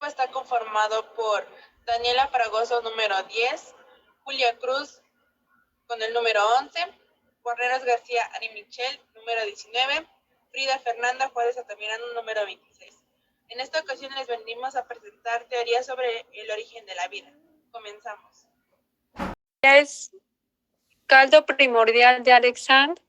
está conformado por Daniela Fragoso, número 10, Julia Cruz, con el número 11, Borreras García Ari Michel, número 19, Frida Fernanda Juárez Altamirano, número 26. En esta ocasión les venimos a presentar teorías sobre el origen de la vida. Comenzamos. Es caldo primordial de Alexander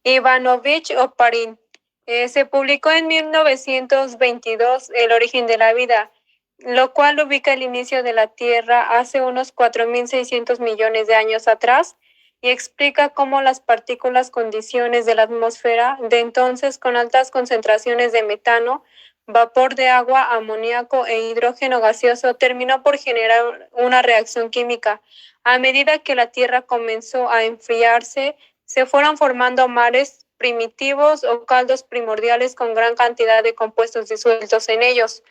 Ivanovich Oparin. Se publicó en 1922 El origen de la vida, lo cual ubica el inicio de la Tierra hace unos 4.600 millones de años atrás y explica cómo las partículas condiciones de la atmósfera de entonces, con altas concentraciones de metano, vapor de agua, amoníaco e hidrógeno gaseoso, terminó por generar una reacción química. A medida que la Tierra comenzó a enfriarse, se fueron formando mares primitivos o caldos primordiales con gran cantidad de compuestos disueltos en ellos.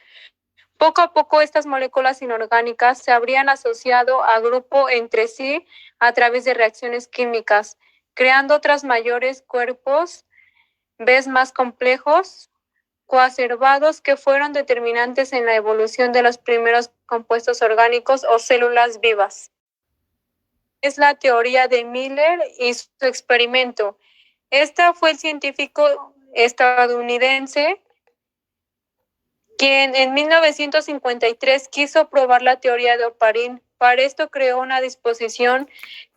Poco a poco estas moléculas inorgánicas se habrían asociado a grupo entre sí a través de reacciones químicas, creando otros mayores cuerpos, vez más complejos, coacervados, que fueron determinantes en la evolución de los primeros compuestos orgánicos o células vivas. Es la teoría de Miller y su experimento. Esta fue el científico estadounidense quien en 1953 quiso probar la teoría de Oparin. Para esto creó una disposición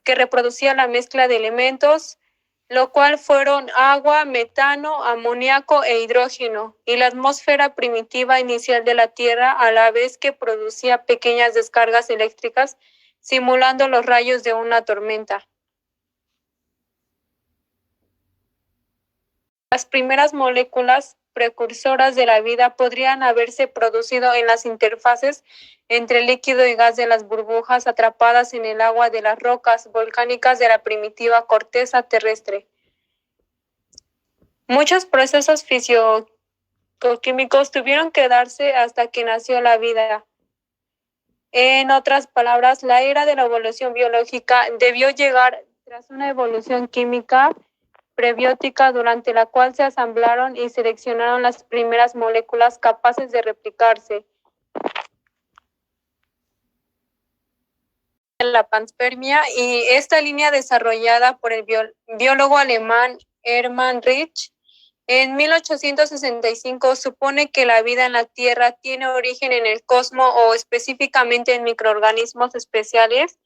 que reproducía la mezcla de elementos, lo cual fueron agua, metano, amoníaco e hidrógeno, y la atmósfera primitiva inicial de la Tierra, a la vez que producía pequeñas descargas eléctricas, simulando los rayos de una tormenta. Las primeras moléculas precursoras de la vida podrían haberse producido en las interfaces entre líquido y gas de las burbujas atrapadas en el agua de las rocas volcánicas de la primitiva corteza terrestre. Muchos procesos físico-químicos tuvieron que darse hasta que nació la vida. En otras palabras, la era de la evolución biológica debió llegar tras una evolución química prebiótica, durante la cual se asamblaron y seleccionaron las primeras moléculas capaces de replicarse. La panspermia, y esta línea desarrollada por el biólogo alemán Hermann Rich en 1865 supone que la vida en la Tierra tiene origen en el cosmos, o específicamente en microorganismos especiales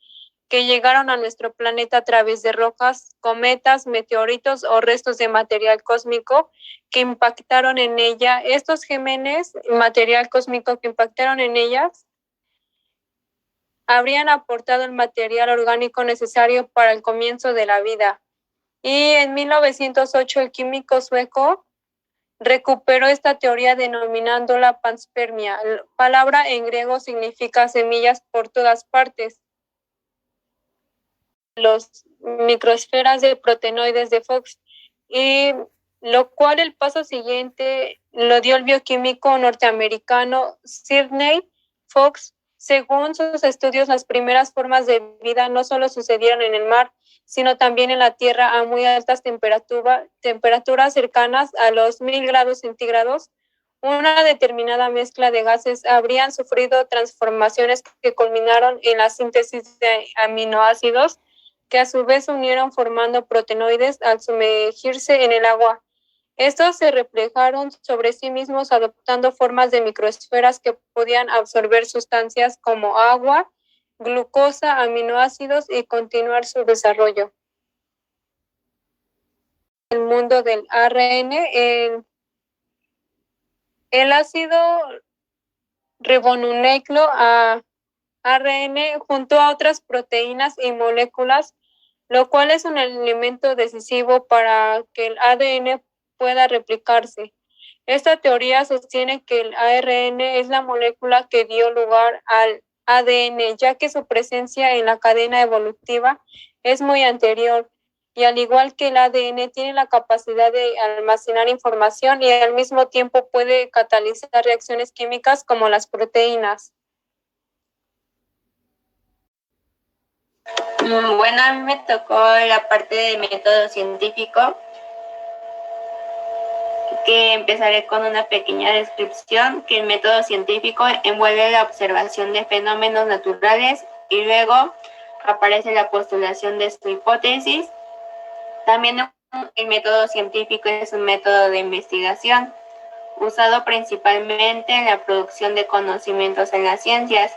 que llegaron a nuestro planeta a través de rocas, cometas, meteoritos o restos de material cósmico que impactaron en ella. Estos gérmenes, material cósmico que impactaron en ellas, habrían aportado el material orgánico necesario para el comienzo de la vida. Y en 1908 el químico sueco recuperó esta teoría denominándola panspermia. La palabra en griego significa semillas por todas partes. Los microesferas de protenoides de Fox, y lo cual el paso siguiente lo dio el bioquímico norteamericano Sidney Fox. Según sus estudios, las primeras formas de vida no solo sucedieron en el mar, sino también en la Tierra a muy altas temperaturas cercanas a los 1000 grados centígrados. Una determinada mezcla de gases habrían sufrido transformaciones que culminaron en la síntesis de aminoácidos, que a su vez se unieron formando protenoides al sumergirse en el agua. Estos se reflejaron sobre sí mismos adoptando formas de microesferas que podían absorber sustancias como agua, glucosa, aminoácidos y continuar su desarrollo. El mundo del ARN, el ácido ribonucleico a ARN junto a otras proteínas y moléculas, lo cual es un elemento decisivo para que el ADN pueda replicarse. Esta teoría sostiene que el ARN es la molécula que dio lugar al ADN, ya que su presencia en la cadena evolutiva es muy anterior, y al igual que el ADN tiene la capacidad de almacenar información y al mismo tiempo puede catalizar reacciones químicas como las proteínas. Bueno, a mí me tocó la parte de método científico, que empezaré con una pequeña descripción que el método científico envuelve la observación de fenómenos naturales y luego aparece la postulación de su hipótesis. También el método científico es un método de investigación usado principalmente en la producción de conocimientos en las ciencias.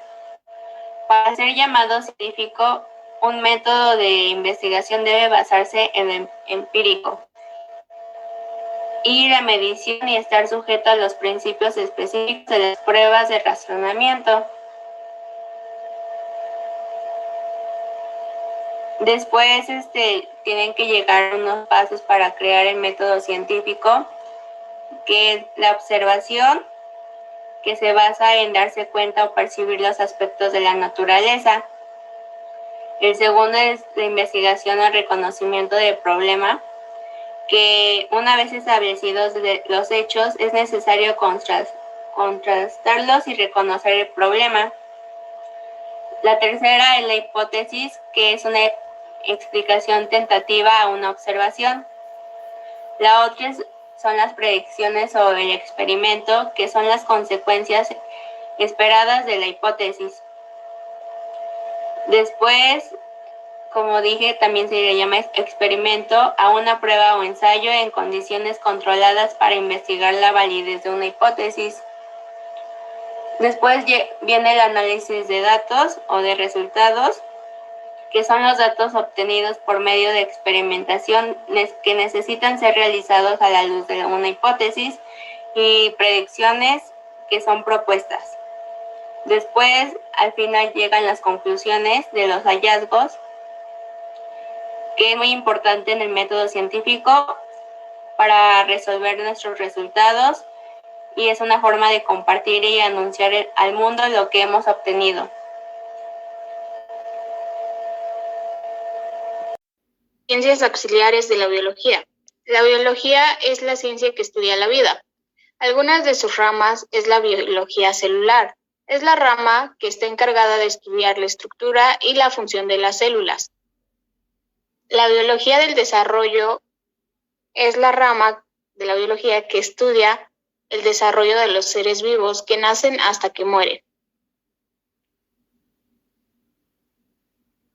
Para ser llamado científico, un método de investigación debe basarse en el empírico y la medición y estar sujeto a los principios específicos de las pruebas de razonamiento. Después tienen que llegar unos pasos para crear el método científico, que es la observación, que se basa en darse cuenta o percibir los aspectos de la naturaleza. El segundo es la investigación o reconocimiento del problema, que una vez establecidos los hechos es necesario contrastarlos y reconocer el problema. La tercera es la hipótesis, que es una explicación tentativa a una observación. La otra son las predicciones o el experimento, que son las consecuencias esperadas de la hipótesis. Después, como dije, también se le llama experimento a una prueba o ensayo en condiciones controladas para investigar la validez de una hipótesis. Después viene el análisis de datos o de resultados, que son los datos obtenidos por medio de experimentación que necesitan ser realizados a la luz de una hipótesis, y predicciones, que son propuestas. Después, al final, llegan las conclusiones de los hallazgos, que es muy importante en el método científico para resolver nuestros resultados, y es una forma de compartir y anunciar al mundo lo que hemos obtenido. Ciencias auxiliares de la biología. La biología es la ciencia que estudia la vida. Algunas de sus ramas es la biología celular. Es la rama que está encargada de estudiar la estructura y la función de las células. La biología del desarrollo es la rama de la biología que estudia el desarrollo de los seres vivos que nacen hasta que mueren.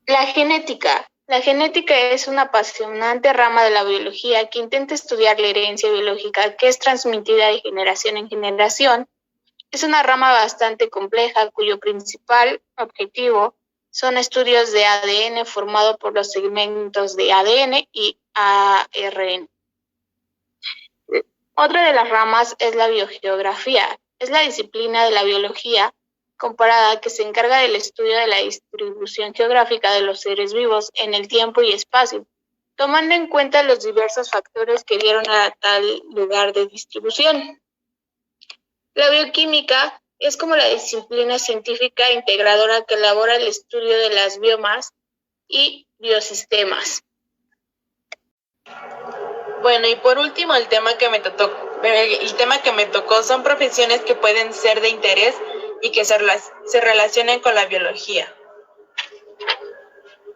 La genética. La genética es una apasionante rama de la biología que intenta estudiar la herencia biológica que es transmitida de generación en generación. Es una rama bastante compleja cuyo principal objetivo son estudios de ADN formado por los segmentos de ADN y ARN. Otra de las ramas es la biogeografía. Es la disciplina de la biología comparada que se encarga del estudio de la distribución geográfica de los seres vivos en el tiempo y espacio, tomando en cuenta los diversos factores que dieron a tal lugar de distribución. La bioquímica es como la disciplina científica integradora que elabora el estudio de las biomas y biosistemas. Bueno, y por último, el tema que me tocó son profesiones que pueden ser de interés y que se relacionen con la biología.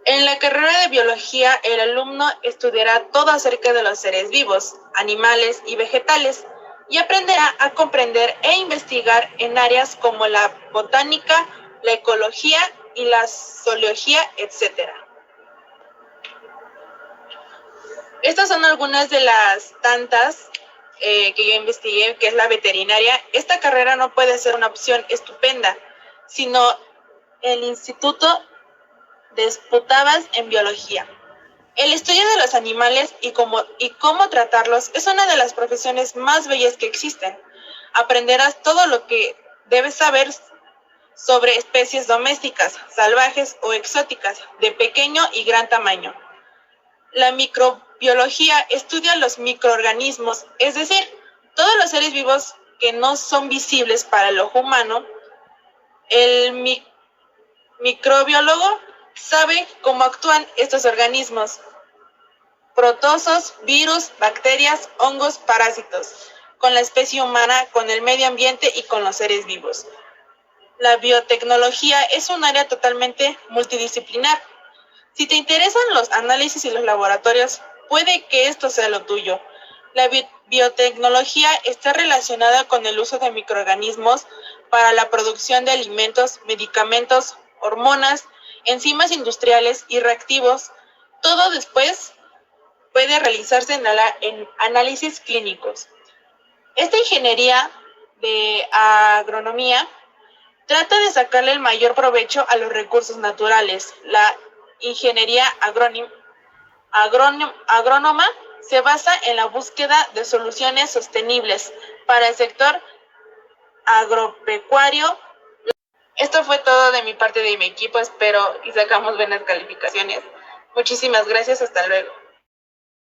En la carrera de biología, el alumno estudiará todo acerca de los seres vivos, animales y vegetales, y aprenderá a comprender e investigar en áreas como la botánica, la ecología y la zoología, etc. Estas son algunas de las tantas que yo investigué, que es la veterinaria. Esta carrera no puede ser una opción estupenda, sino el Instituto de Esputabas en Biología. El estudio de los animales y cómo tratarlos es una de las profesiones más bellas que existen. Aprenderás todo lo que debes saber sobre especies domésticas, salvajes o exóticas, de pequeño y gran tamaño. La microbiología estudia los microorganismos, es decir, todos los seres vivos que no son visibles para el ojo humano. El microbiólogo sabe cómo actúan estos organismos: protozoos, virus, bacterias, hongos, parásitos, con la especie humana, con el medio ambiente y con los seres vivos. La biotecnología es un área totalmente multidisciplinar. Si te interesan los análisis y los laboratorios, puede que esto sea lo tuyo. La biotecnología está relacionada con el uso de microorganismos para la producción de alimentos, medicamentos, hormonas, enzimas industriales y reactivos. Todo después puede realizarse en análisis clínicos. Esta ingeniería de agronomía trata de sacarle el mayor provecho a los recursos naturales. La ingeniería agrónoma se basa en la búsqueda de soluciones sostenibles para el sector agropecuario. Esto fue todo de mi parte de mi equipo, espero y sacamos buenas calificaciones. Muchísimas gracias, hasta luego.